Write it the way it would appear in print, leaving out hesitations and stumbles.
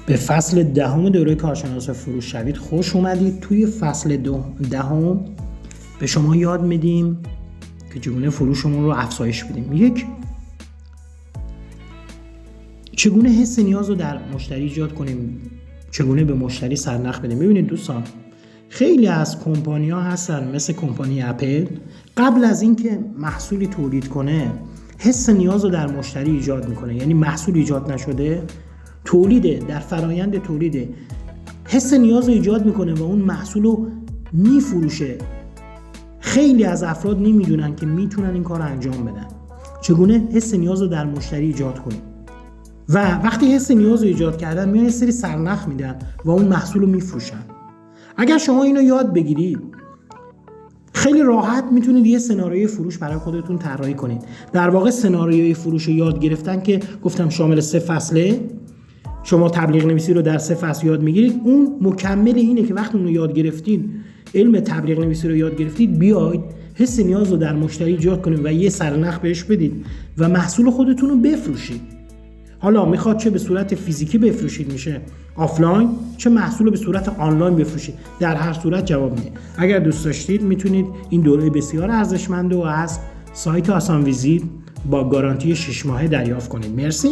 به فصل دهم دوره کارشناس فروش شوید خوش اومدید. توی فصل دهم به شما یاد میدیم که چگونه فروشمون رو افزایش بدیم. یک، چگونه حس نیاز رو در مشتری ایجاد کنیم، چگونه به مشتری سرنخ بدیم. ببینید دوستان، خیلی از کمپانی‌ها هستن مثل کمپانی اپل، قبل از اینکه محصولی تولید کنه حس نیاز رو در مشتری ایجاد میکنه. یعنی محصول ایجاد نشده، تولیده، در فرایند تولیده حس نیاز رو ایجاد میکنه و اون محصول رو میفروشه. خیلی از افراد نمیدونن که میتونن این کار رو انجام بدن. چگونه حس نیاز رو در مشتری ایجاد کنیم و وقتی حس نیاز رو ایجاد کردن میان یه سری سرنخ میدن و اون محصول رو میفروشن. اگر شما اینو یاد بگیرید خیلی راحت میتونید یه سناریوی فروش برای خودتون طراحی کنید. در واقع سناریوی فروش رو یاد گرفتن که گفتم شامل 3 فصله، شما تبلیغ نویسی رو در 3 فصل یاد میگیرید. اون مکمل اینه که وقتی اون رو یاد گرفتید، علم تبلیغ نویسی رو یاد گرفتید، بیاید حس نیاز رو در مشتری ایجاد کنید و یه سرنخ بهش بدید و محصول خودتون رو بفروشید. حالا میخواد چه به صورت فیزیکی بفروشید، میشه آفلاین، چه محصول رو به صورت آنلاین بفروشید، در هر صورت جواب میده. اگر دوست داشتید میتونید این دوره بسیار ارزشمند رو از سایت آسان ویزیت با گارانتی 6 ماهه دریافت کنید. مرسی.